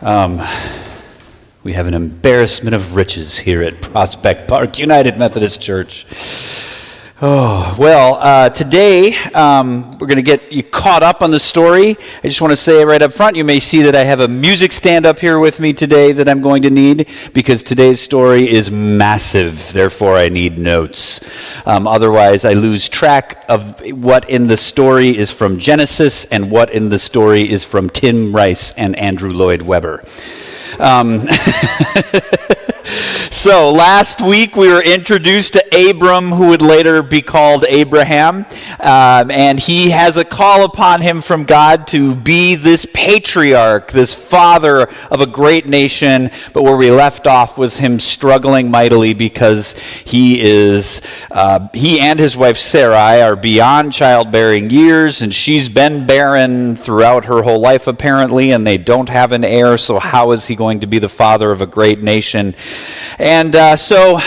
We have an embarrassment of riches here at Prospect Park United Methodist Church. Today we're going to get you caught up on the story. I just want to say right up front, you may see that I have a music stand up here with me today that I'm going to need because today's story is massive. Therefore, I need notes. Otherwise, I lose track of what in the story is from Genesis and what in the story is from Tim Rice and Andrew Lloyd Webber. So last week we were introduced to Abram, who would later be called Abraham, and he has a call upon him from God to be this patriarch, this father of a great nation. But where we left off was him struggling mightily because he and his wife Sarai are beyond childbearing years, and she's been barren throughout her whole life apparently, and they don't have an heir. So how is he going to be the father of a great nation? And so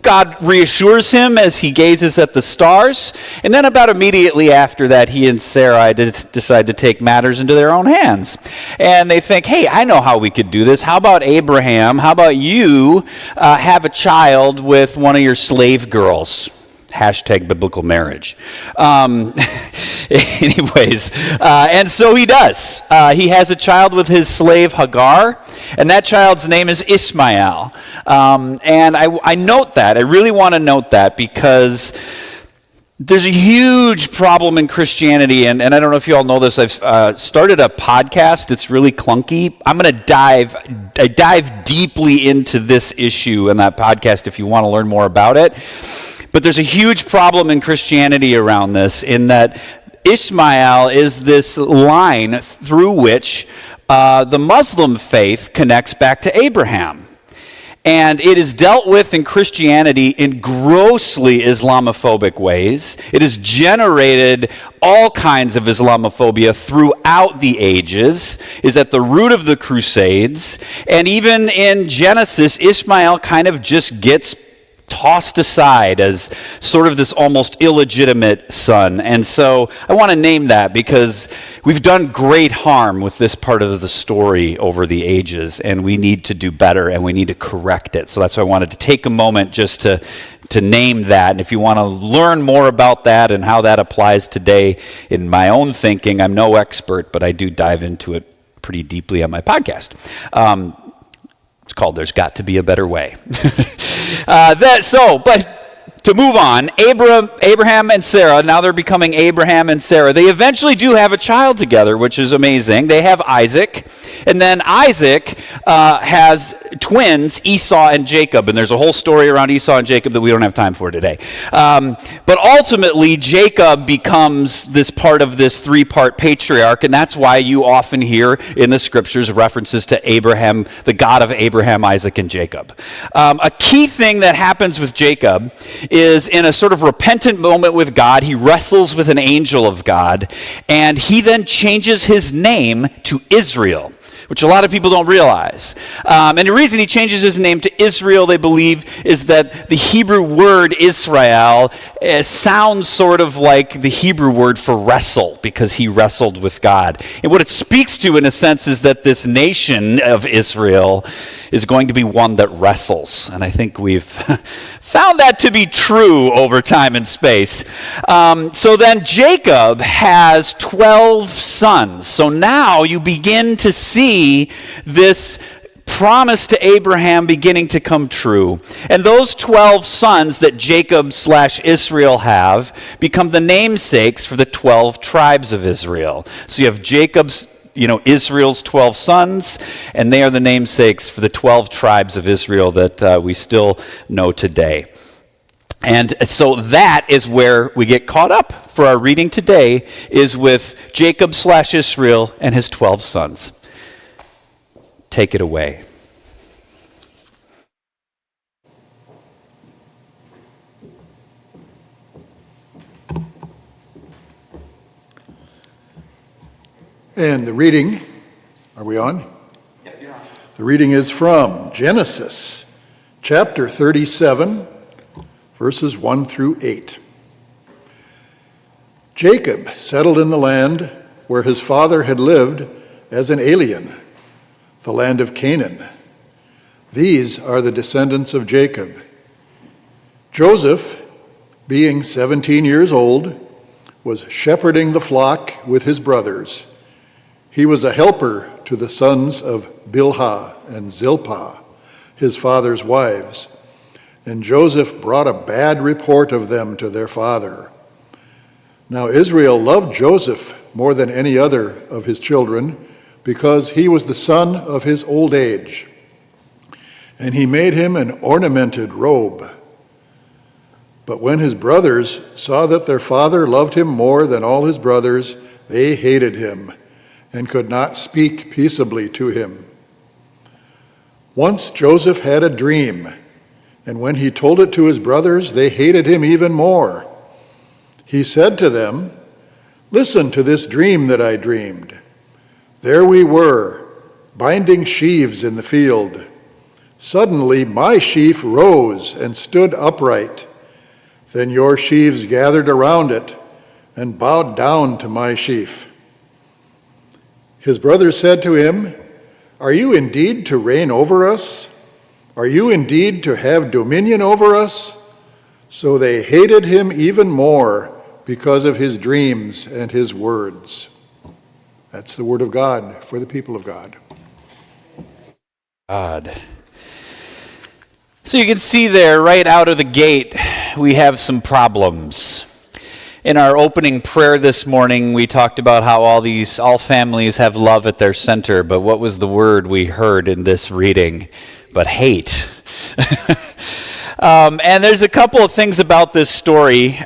God reassures him as he gazes at the stars. And then about immediately after that, he and Sarai decide to take matters into their own hands. And they think, hey, I know how we could do this. How about Abraham? How about you have a child with one of your slave girls? Hashtag biblical marriage. Anyways, and so he does. He has a child with his slave Hagar, and that child's name is Ishmael. And I note that. I really want to note that because there's a huge problem in Christianity, and I don't know if you all know this. I've started a podcast. It's really clunky. I'm going to dive deeply into this issue in that podcast if you want to learn more about it. But there's a huge problem in Christianity around this, in that Ishmael is this line through which the Muslim faith connects back to Abraham. And it is dealt with in Christianity in grossly Islamophobic ways. It has generated all kinds of Islamophobia throughout the ages, is at the root of the Crusades. And even in Genesis, Ishmael kind of just gets tossed aside as sort of this almost illegitimate son. And so I want to name that because we've done great harm with this part of the story over the ages, and we need to do better, and we need to correct it. So that's why I wanted to take a moment just to name that. And if you want to learn more about that and how that applies today in my own thinking, I'm no expert, but I do dive into it pretty deeply on my podcast. It's called There's Got to Be a Better Way. But to move on, Abraham and Sarah, now they're becoming Abraham and Sarah. They eventually do have a child together, which is amazing. They have Isaac, and then Isaac has twins, Esau and Jacob, and there's a whole story around Esau and Jacob that we don't have time for today. But ultimately, Jacob becomes this part of this three-part patriarch, and that's why you often hear in the scriptures references to Abraham, the God of Abraham, Isaac, and Jacob. A key thing that happens with Jacob is in a sort of repentant moment with God, he wrestles with an angel of God, and he then changes his name to Israel, which a lot of people don't realize. And the reason he changes his name to Israel, they believe, is that the Hebrew word Israel sounds sort of like the Hebrew word for wrestle, because he wrestled with God. And what it speaks to, in a sense, is that this nation of Israel is going to be one that wrestles. And I think we've found that to be true over time and space. So then Jacob has 12 sons. So now you begin to see this promise to Abraham beginning to come true. And those 12 sons that Jacob/Israel have become the namesakes for the 12 tribes of Israel. So you have Israel's 12 sons, and they are the namesakes for the 12 tribes of Israel that we still know today. And so that is where we get caught up for our reading today, is with Jacob/Israel and his 12 sons. Take it away. And the reading, are we on? Yeah, you're on. The reading is from Genesis, chapter 37, verses 1 through 8. Jacob settled in the land where his father had lived as an alien. the land of Canaan. These are the descendants of Jacob. Joseph, being 17 years old, was shepherding the flock with his brothers. He was a helper to the sons of Bilhah and Zilpah, his father's wives, and Joseph brought a bad report of them to their father. Now Israel loved Joseph more than any other of his children, because he was the son of his old age. And he made him an ornamented robe. But when his brothers saw that their father loved him more than all his brothers, they hated him and could not speak peaceably to him. Once Joseph had a dream, and when he told it to his brothers, they hated him even more. He said to them, "Listen to this dream that I dreamed. There we were, binding sheaves in the field. Suddenly my sheaf rose and stood upright. Then your sheaves gathered around it and bowed down to my sheaf." His brothers said to him, "Are you indeed to reign over us? Are you indeed to have dominion over us?" So they hated him even more because of his dreams and his words. That's the word of God for the people of God. God. So you can see there, right out of the gate, we have some problems. In our opening prayer this morning, we talked about how all families have love at their center, but what was the word we heard in this reading? But hate. And there's a couple of things about this story.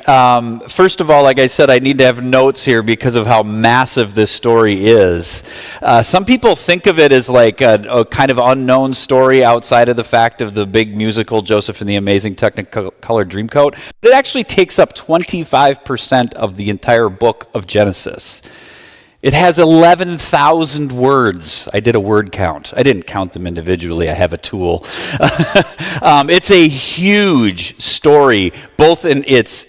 First of all, like I said, I need to have notes here because of how massive this story is. Some people think of it as like a kind of unknown story outside of the fact of the big musical Joseph and the Amazing Technicolor Dreamcoat. But it actually takes up 25% of the entire book of Genesis. It has 11,000 words. I did a word count. I didn't count them individually. I have a tool. It's a huge story, both in its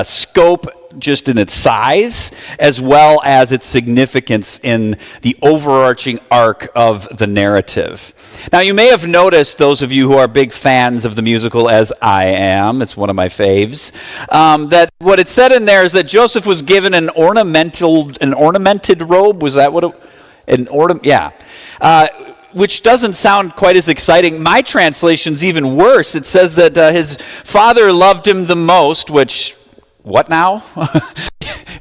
scope, just in its size, as well as its significance in the overarching arc of the narrative. Now, you may have noticed, those of you who are big fans of the musical, as I am, it's one of my faves, that what it said in there is that Joseph was given an ornamented robe. Was that what which doesn't sound quite as exciting. My translation's even worse. It says that his father loved him the most, which, what now?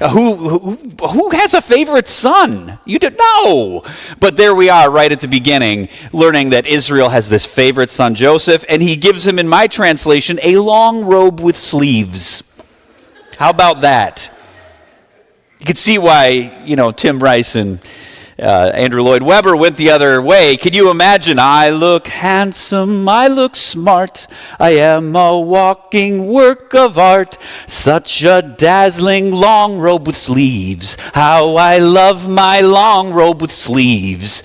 Who has a favorite son? You don't know. But there we are right at the beginning, learning that Israel has this favorite son, Joseph, and he gives him, in my translation, a long robe with sleeves. How about that? You can see why, Tim Rice and Andrew Lloyd Webber went the other way. Can you imagine? I look handsome, I look smart, I am a walking work of art, such a dazzling long robe with sleeves, how I love my long robe with sleeves.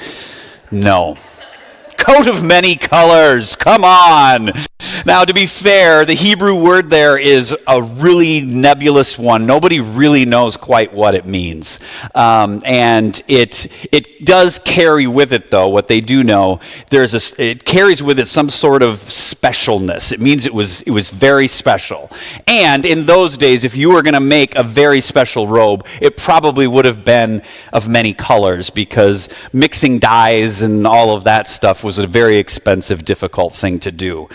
No. Coat of many colors, come on. Now, to be fair, the Hebrew word there is a really nebulous one. Nobody really knows quite what it means. And it does carry with it, though, what they do know, it carries with it some sort of specialness. It means it was very special. And in those days, if you were going to make a very special robe, it probably would have been of many colors, because mixing dyes and all of that stuff was a very expensive, difficult thing to do.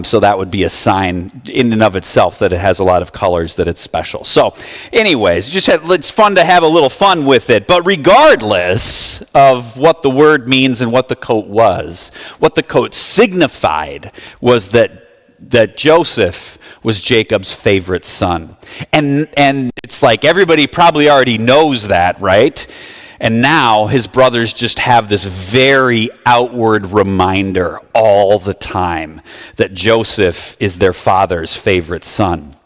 So that would be a sign in and of itself that it has a lot of colors, that it's special. So anyways, it's fun to have a little fun with it. But regardless of what the word means and what the coat was, what the coat signified was that Joseph was Jacob's favorite son. And it's like everybody probably already knows that, right? And now his brothers just have this very outward reminder all the time that Joseph is their father's favorite son.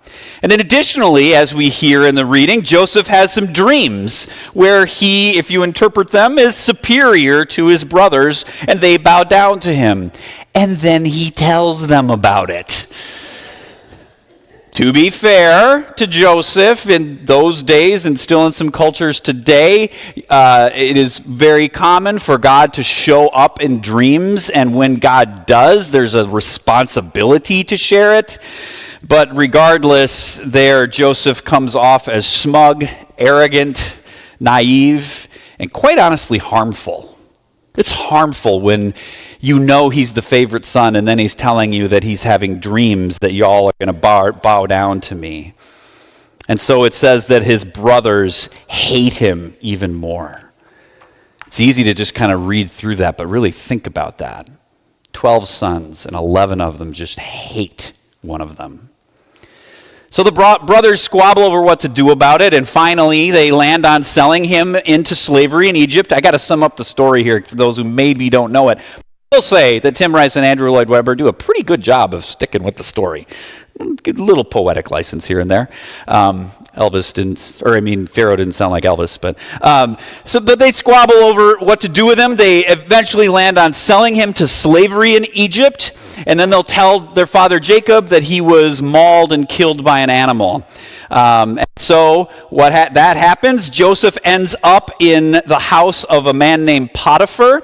And then additionally, as we hear in the reading, Joseph has some dreams where he, if you interpret them, is superior to his brothers, and they bow down to him. And then he tells them about it. To be fair to Joseph, in those days and still in some cultures today, it is very common for God to show up in dreams, and when God does, there's a responsibility to share it. But regardless, there Joseph comes off as smug, arrogant, naive, and quite honestly harmful. It's harmful when you know he's the favorite son, and then he's telling you that he's having dreams that y'all are going to bow down to me. And so it says that his brothers hate him even more. It's easy to just kind of read through that, but really think about that. 12 sons, and 11 of them just hate one of them. So the brothers squabble over what to do about it, and finally they land on selling him into slavery in Egypt. I got to sum up the story here for those who maybe don't know it. I will say that Tim Rice and Andrew Lloyd Webber do a pretty good job of sticking with the story. A little poetic license here and there. Pharaoh didn't sound like Elvis, but they squabble over what to do with him. They eventually land on selling him to slavery in Egypt, and then they'll tell their father Jacob that he was mauled and killed by an animal. And so that happens. Joseph ends up in the house of a man named Potiphar.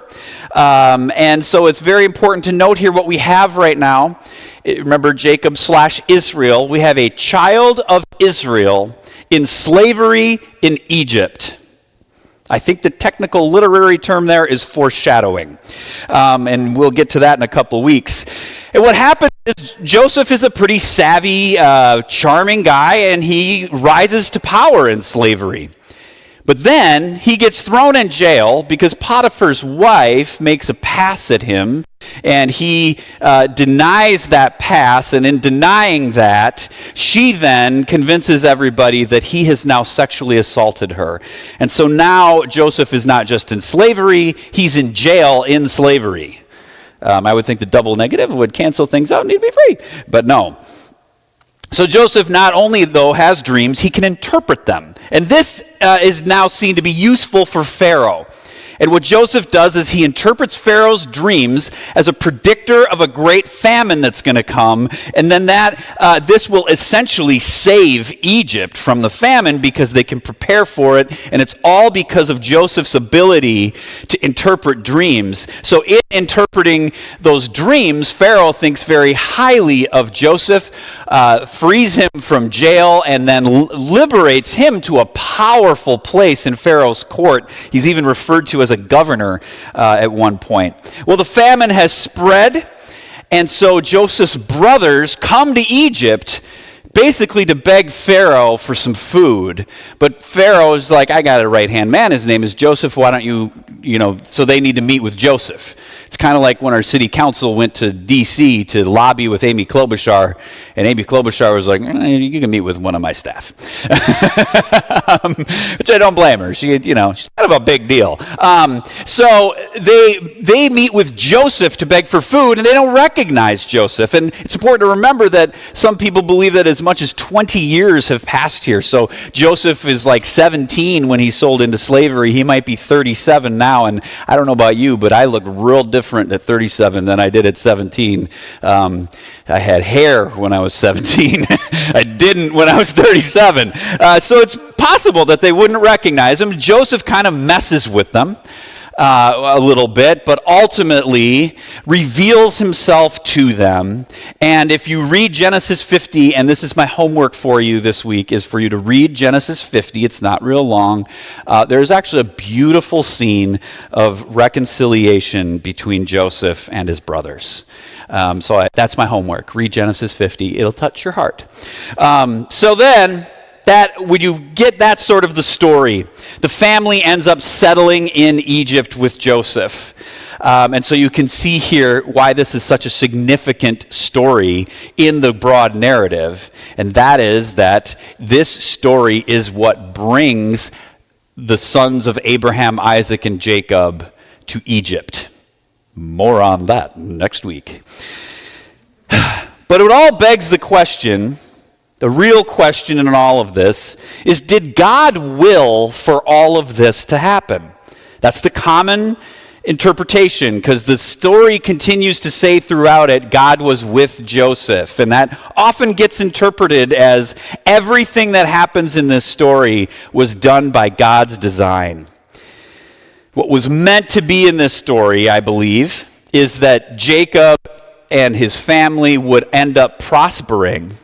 And so it's very important to note here what we have right now. Remember Jacob/Israel. We have a child of Israel in slavery in Egypt. I think the technical literary term there is foreshadowing. And we'll get to that in a couple weeks. And what happens is Joseph is a pretty savvy, charming guy, and he rises to power in slavery. But then he gets thrown in jail because Potiphar's wife makes a pass at him, and he denies that pass, and in denying that, she then convinces everybody that he has now sexually assaulted her. And so now Joseph is not just in slavery, he's in jail in slavery. I would think the double negative would cancel things out and he'd be free, but no. So Joseph not only, though, has dreams, he can interpret them. And this is now seen to be useful for Pharaoh. And what Joseph does is he interprets Pharaoh's dreams as a predictor of a great famine that's going to come. And then this will essentially save Egypt from the famine because they can prepare for it. And it's all because of Joseph's ability to interpret dreams. So in interpreting those dreams, Pharaoh thinks very highly of Joseph, frees him from jail, and then liberates him to a powerful place in Pharaoh's court. He's even referred to as a governor at one point. Well, the famine has spread, and so Joseph's brothers come to Egypt basically to beg Pharaoh for some food. But Pharaoh's like, I got a right-hand man. His name is Joseph. Why don't you, so they need to meet with Joseph. It's kind of like when our city council went to D.C. to lobby with Amy Klobuchar, and Amy Klobuchar was like, you can meet with one of my staff. Which I don't blame her. She's kind of a big deal. So they meet with Joseph to beg for food, and they don't recognize Joseph. And it's important to remember that some people believe that as much as 20 years have passed here. So Joseph is like 17 when he's sold into slavery. He might be 37 now, and I don't know about you, but I look real different at 37 than I did at 17. I had hair when I was 17. I didn't when I was 37. So it's possible that they wouldn't recognize him. Joseph kind of messes with them a little bit, but ultimately reveals himself to them. And if you read Genesis 50, and this is my homework for you this week, is for you to read Genesis 50. It's not real long. There's actually a beautiful scene of reconciliation between Joseph and his brothers. That's my homework. Read Genesis 50. It'll touch your heart. So then, when you get that sort of the story, the family ends up settling in Egypt with Joseph. And so you can see here why this is such a significant story in the broad narrative. And that is that this story is what brings the sons of Abraham, Isaac, and Jacob to Egypt. More on that next week. But it all begs the question, the real question in all of this is, did God will for all of this to happen? That's the common interpretation, because the story continues to say throughout it, God was with Joseph. And that often gets interpreted as everything that happens in this story was done by God's design. What was meant to be in this story, I believe, is that Jacob and his family would end up prospering.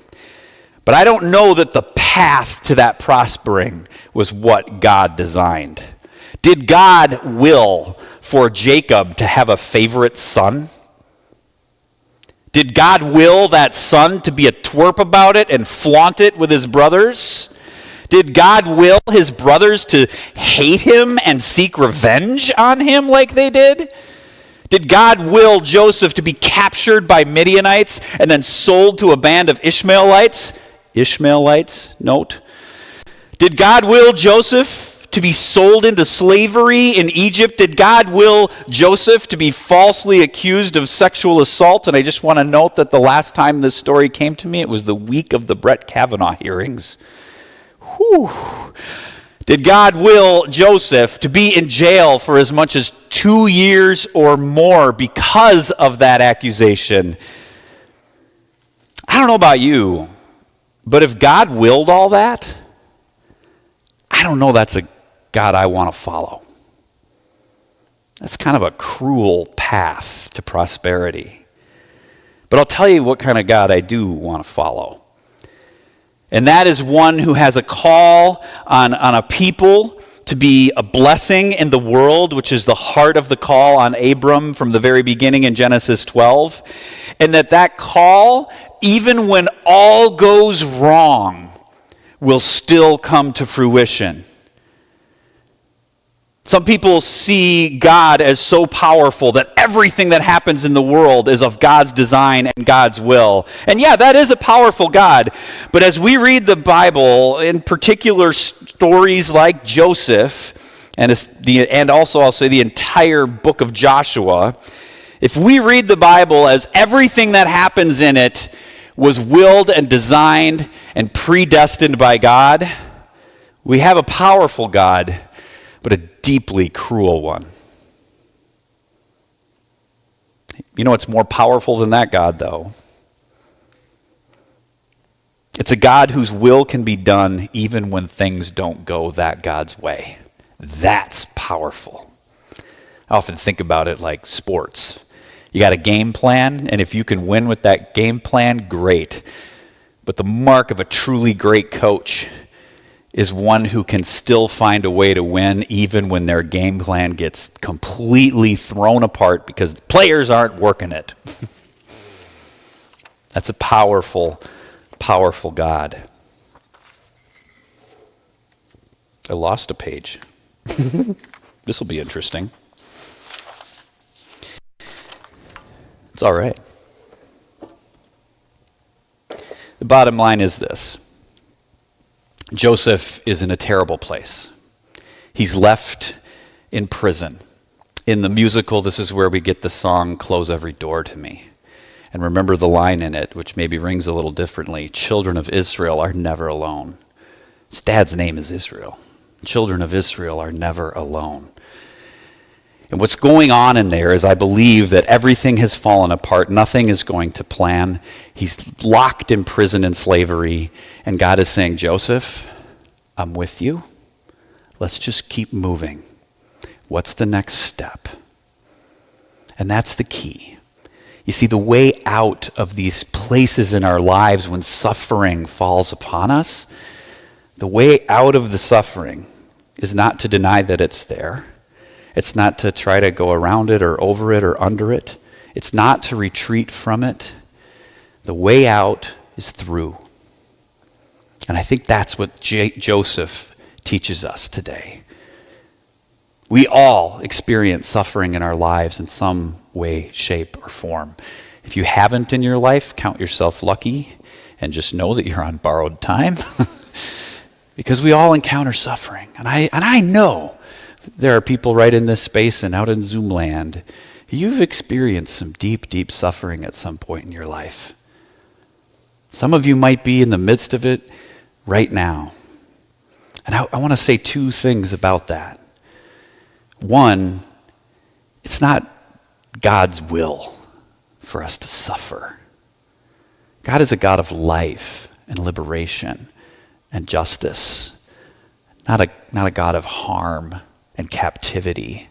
But I don't know that the path to that prospering was what God designed. Did God will for Jacob to have a favorite son? Did God will that son to be a twerp about it and flaunt it with his brothers? Did God will his brothers to hate him and seek revenge on him like they did? Did God will Joseph to be captured by Midianites and then sold to a band of Ishmaelites? Ishmaelites, note. Did God will Joseph to be sold into slavery in Egypt? Did God will Joseph to be falsely accused of sexual assault? And I just want to note that the last time this story came to me, it was the week of the Brett Kavanaugh hearings. Whew. Did God will Joseph to be in jail for as much as 2 years or more because of that accusation? I don't know about you, but if God willed all that, I don't know that's a God I want to follow. That's kind of a cruel path to prosperity. But I'll tell you what kind of God I do want to follow. And that is one who has a call on a people to be a blessing in the world, which is the heart of the call on Abram from the very beginning in Genesis 12. And that call, even when all goes wrong, will still come to fruition. Some people see God as so powerful that everything that happens in the world is of God's design and God's will. And yeah, that is a powerful God. But as we read the Bible, in particular stories like Joseph, and also I'll say the entire book of Joshua, if we read the Bible as everything that happens in it was willed and designed and predestined by God, we have a powerful God, but a deeply cruel one. You know what's more powerful than that God, though? It's a God whose will can be done even when things don't go that God's way. That's powerful. I often think about it like sports. You got a game plan, and if you can win with that game plan, great. But the mark of a truly great coach is one who can still find a way to win even when their game plan gets completely thrown apart because the players aren't working it. That's a powerful, powerful God. I lost a page. This will be interesting. It's all right. The bottom line is this. Joseph is in a terrible place. He's left in prison. In the musical, this is where we get the song, "Close Every Door to Me." And remember the line in it, which maybe rings a little differently. Children of Israel are never alone. His dad's name is Israel. Children of Israel are never alone. And what's going on in there is I believe that everything has fallen apart. Nothing is going to plan. He's locked in prison and slavery. And God is saying, Joseph, I'm with you. Let's just keep moving. What's the next step? And that's the key. You see, the way out of these places in our lives when suffering falls upon us, the way out of the suffering is not to deny that it's there. It's not to try to go around it or over it or under it. It's not to retreat from it. The way out is through. And I think that's what Joseph teaches us today. We all experience suffering in our lives in some way, shape, or form. If you haven't in your life, count yourself lucky and just know that you're on borrowed time. Because we all encounter suffering. And I know there are people right in this space and out in Zoom land. You've experienced some deep, deep suffering at some point in your life. Some of you might be in the midst of it right now. And I want to say two things about that. One, it's not God's will for us to suffer. God is a God of life and liberation and justice, not a God of harm and captivity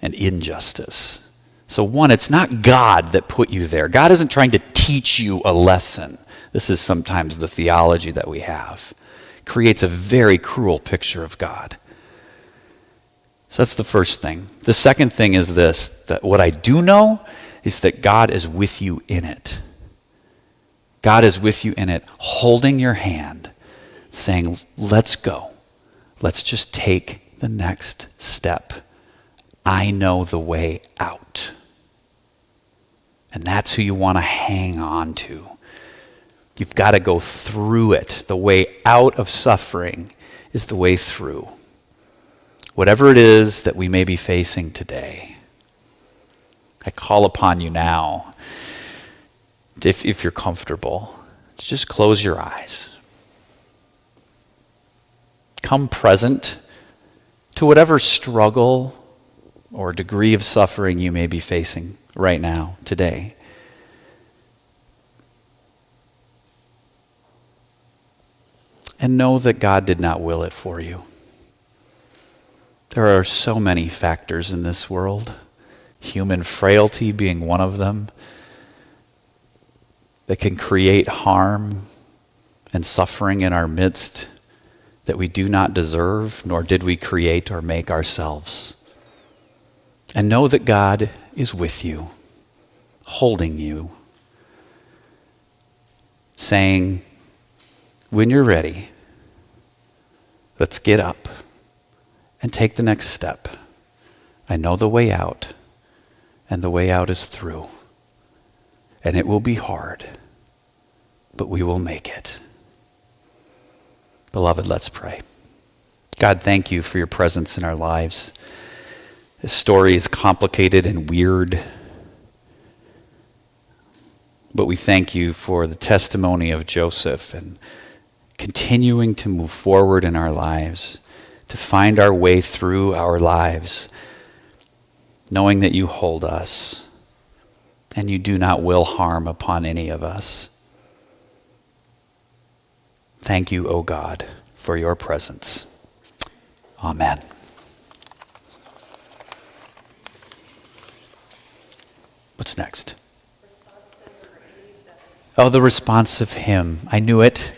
and injustice. So one, it's not God that put you there. God isn't trying to teach you a lesson. This is sometimes the theology that we have. It creates a very cruel picture of God. So that's the first thing. The second thing is this, that what I do know is that God is with you in it. God is with you in it, holding your hand, saying, let's go. Let's just take the next step. I know the way out. And that's who you want to hang on to. You've got to go through it. The way out of suffering is the way through. Whatever it is that we may be facing today, I call upon you now, if you're comfortable, to just close your eyes. Come present to whatever struggle or degree of suffering you may be facing right now, today. And know that God did not will it for you. There are so many factors in this world, human frailty being one of them, that can create harm and suffering in our midst that we do not deserve, nor did we create or make ourselves. And know that God is with you, holding you, saying, when you're ready, let's get up and take the next step. I know the way out, and the way out is through. And it will be hard, but we will make it. Beloved, let's pray. God, thank you for your presence in our lives. This story is complicated and weird, but we thank you for the testimony of Joseph and continuing to move forward in our lives, to find our way through our lives, knowing that you hold us and you do not will harm upon any of us. Thank you, O God, for your presence. Amen. What's next? Oh, the responsive hymn. I knew it.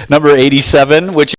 Number 87, which